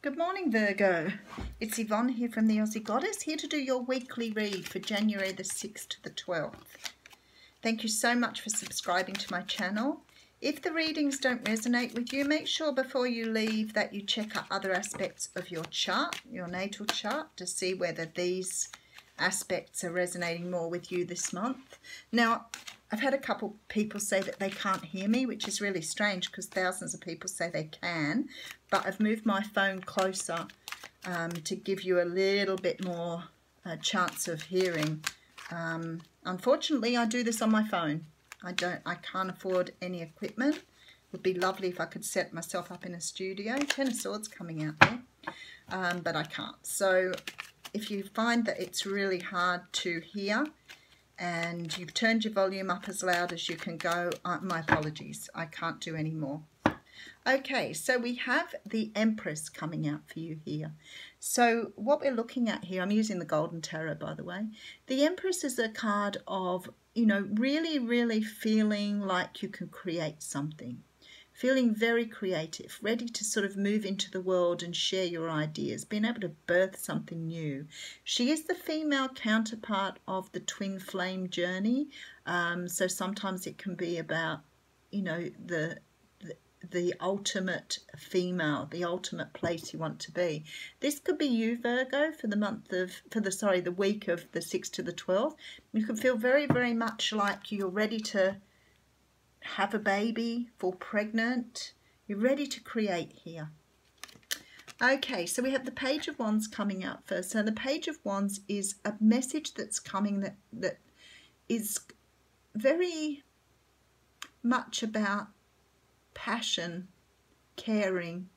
Good morning, Virgo. It's Yvonne here from the Aussie Goddess, here to do your weekly read for January the 6th to the 12th. Thank you so much for subscribing to my channel. If the readings don't resonate with you, make sure before you leave that you check out other aspects of your chart, your natal chart, to see whether these aspects are resonating more with you this month. Now, I've had a couple people say that they can't hear me, which is really strange because thousands of people say they can, but I've moved my phone closer to give you a little bit more chance of hearing. Unfortunately, I do this on my phone. I can't afford any equipment. It would be lovely if I could set myself up in a studio. Ten of Swords coming out there, but I can't. So if you find that it's really hard to hear and you've turned your volume up as loud as you can go, my apologies. I can't do any more. Okay, so we have the Empress coming out for you here. So what we're looking at here, I'm using the Golden Tarot, by the way. The Empress is a card of, really, really feeling like you can create something. Feeling very creative, ready to sort of move into the world and share your ideas, being able to birth something new. She is the female counterpart of the twin flame journey. So sometimes it can be about, the ultimate female, the ultimate place you want to be. This could be you, Virgo, for the week of the 6th to the 12th. You can feel very, very much like you're ready to have a baby, fall pregnant. You're ready to create here. Okay, so we have the Page of Wands coming out first. So the Page of Wands is a message that's coming that is very much about passion, caring.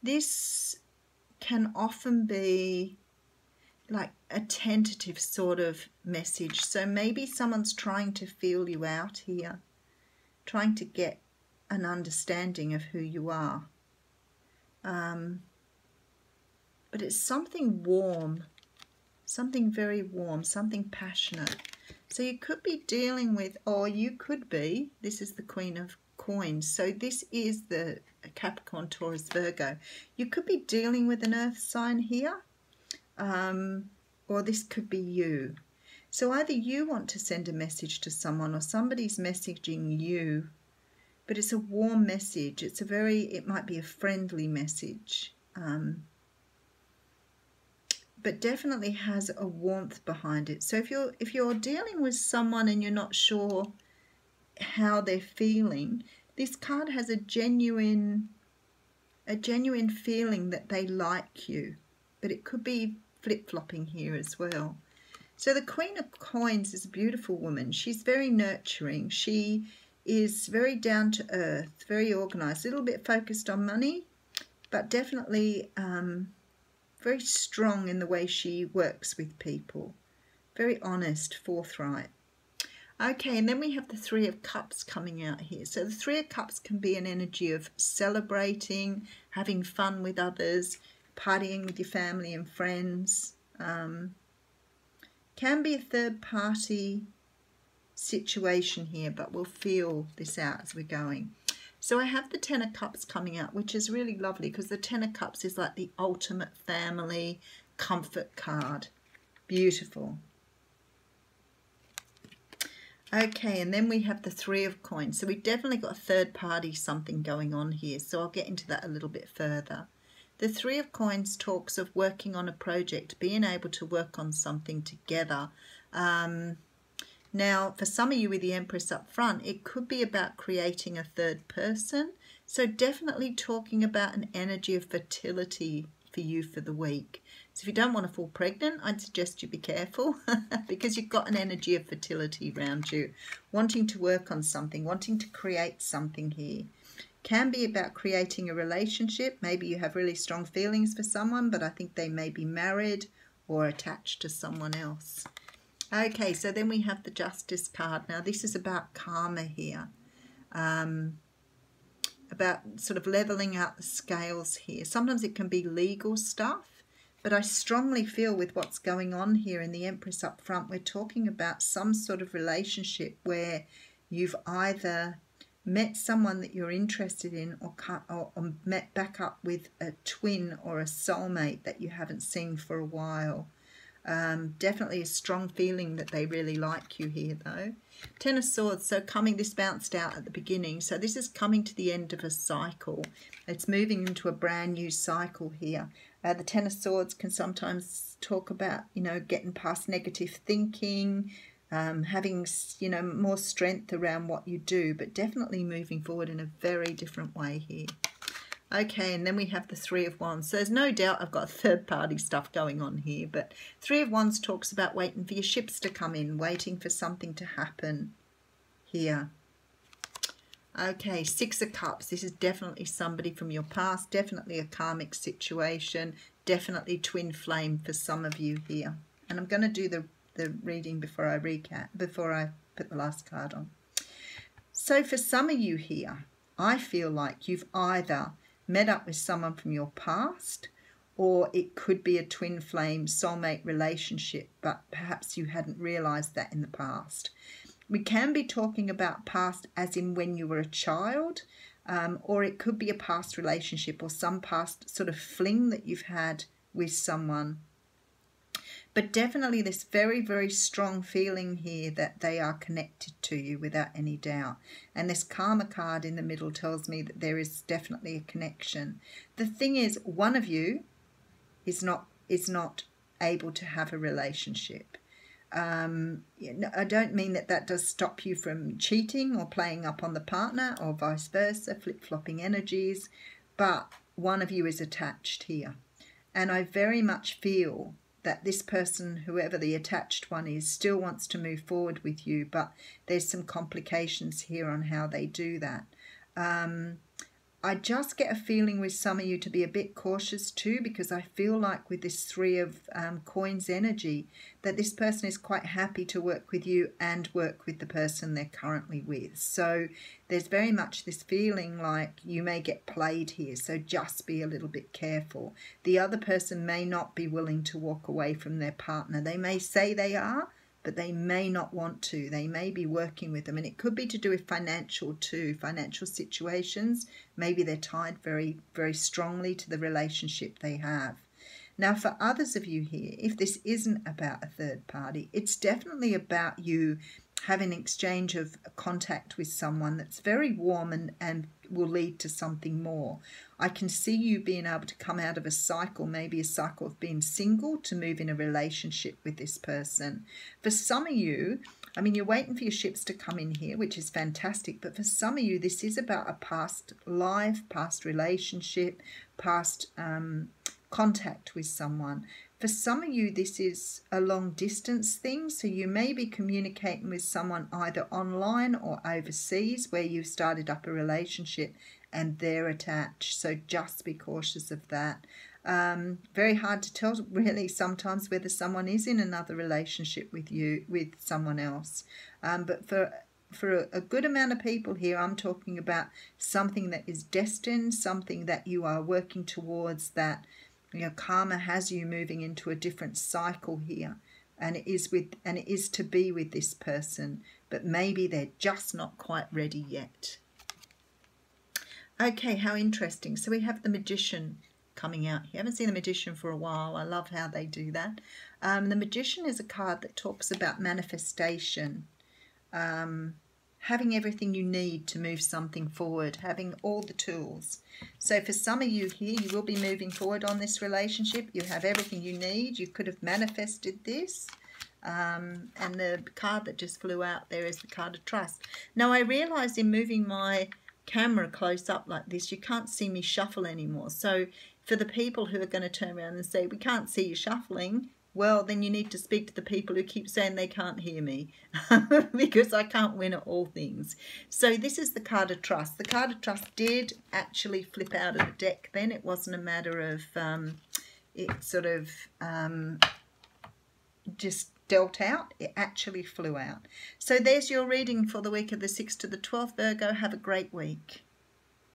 This can often be like a tentative sort of message. So maybe someone's trying to feel you out here, trying to get an understanding of who you are. But it's something warm, something very warm, something passionate. So you could be dealing with, or you could be, this is the Queen of Coins. So this is the Capricorn, Taurus, Virgo. You could be dealing with an earth sign here. Or this could be you. So either you want to send a message to someone or somebody's messaging you, but it's a warm message. It might be a friendly message, but definitely has a warmth behind it. So if you're dealing with someone and you're not sure how they're feeling, this card has a genuine feeling that they like you, but it could be flip-flopping here as well. So the Queen of Coins is a beautiful woman. She's very nurturing. She is very down to earth, very organized, a little bit focused on money, but definitely very strong in the way she works with people. Very honest, forthright. Okay, and then we have the Three of Cups coming out here. So the Three of Cups can be an energy of celebrating, having fun with others, partying with your family and friends. Can be a third party situation here, but we'll feel this out as we're going. So I have the Ten of Cups coming out, which is really lovely because the Ten of Cups is like the ultimate family comfort card. Beautiful. Okay, and then we have the Three of Coins. So we've definitely got a third party something going on here. So I'll get into that a little bit further. The Three of Coins talks of working on a project, being able to work on something together. Now, for some of you with the Empress up front, it could be about creating a third person. So definitely talking about an energy of fertility for you for the week. So if you don't want to fall pregnant, I'd suggest you be careful because you've got an energy of fertility around you, wanting to work on something, wanting to create something here. Can be about creating a relationship. Maybe you have really strong feelings for someone, but I think they may be married or attached to someone else. Okay, so then we have the Justice card. Now this is about karma here, about sort of leveling out the scales here. Sometimes it can be legal stuff, but I strongly feel with what's going on here in the Empress up front, we're talking about some sort of relationship where you've either met someone that you're interested in, or met back up with a twin or a soulmate that you haven't seen for a while. Definitely a strong feeling that they really like you here though. Ten of Swords, so this bounced out at the beginning, so this is coming to the end of a cycle. It's moving into a brand new cycle here. The Ten of Swords can sometimes talk about, you know, getting past negative thinking, having, you know, more strength around what you do, but definitely moving forward in a very different way here. Okay, and then we have the Three of Wands. So there's no doubt I've got third-party stuff going on here, but Three of Wands talks about waiting for your ships to come in, waiting for something to happen here. Okay, Six of Cups. This is definitely somebody from your past, definitely a karmic situation, definitely twin flame for some of you here. And I'm going to do the reading before I put the last card on. So for some of you here, I feel like you've either met up with someone from your past, or it could be a twin flame soulmate relationship, but perhaps you hadn't realized that in the past. We can be talking about past as in when you were a child, or it could be a past relationship or some past sort of fling that you've had with someone. But definitely this very, very strong feeling here that they are connected to you without any doubt. And this Karma card in the middle tells me that there is definitely a connection. The thing is, one of you is not able to have a relationship. I don't mean that does stop you from cheating or playing up on the partner or vice versa, flip-flopping energies, but one of you is attached here. And I very much feel that this person, whoever the attached one is, still wants to move forward with you, but there's some complications here on how they do that. I just get a feeling with some of you to be a bit cautious too, because I feel like with this Three of Coins energy, that this person is quite happy to work with you and work with the person they're currently with. So there's very much this feeling like you may get played here, so just be a little bit careful. The other person may not be willing to walk away from their partner. They may say they are, but they may not want to. They may be working with them, and it could be to do with financial too, financial situations. Maybe they're tied very, very strongly to the relationship they have. Now, for others of you here, if this isn't about a third party, it's definitely about you having an exchange of contact with someone that's very warm and will lead to something more. I can see you being able to come out of a cycle, maybe a cycle of being single, to move in a relationship with this person. For some of you, I mean, you're waiting for your ships to come in here, which is fantastic, but for some of you, this is about a past life, past relationship, past contact with someone. For some of you, this is a long distance thing, so you may be communicating with someone either online or overseas where you've started up a relationship and they're attached, so just be cautious of that. Very hard to tell really sometimes whether someone is in another relationship with you, with someone else. But for a good amount of people here, I'm talking about something that is destined, something that you are working towards, that karma has you moving into a different cycle here, and it is to be with this person, but maybe they're just not quite ready yet. Okay, how interesting. So we have the Magician coming out here. I haven't seen the Magician for a while. I love how they do that. The Magician is a card that talks about manifestation, having everything you need to move something forward, having all the tools. So for some of you here, you will be moving forward on this relationship. You have everything you need. You could have manifested this. And the card that just flew out there is the card of trust. Now, I realised in moving my camera close up like this, you can't see me shuffle anymore. So for the people who are going to turn around and say, we can't see you shuffling, well, then you need to speak to the people who keep saying they can't hear me because I can't win at all things. So this is the card of trust. The card of trust did actually flip out of the deck then. It wasn't a matter of it sort of just dealt out. It actually flew out. So there's your reading for the week of the 6th to the 12th, Virgo. Have a great week.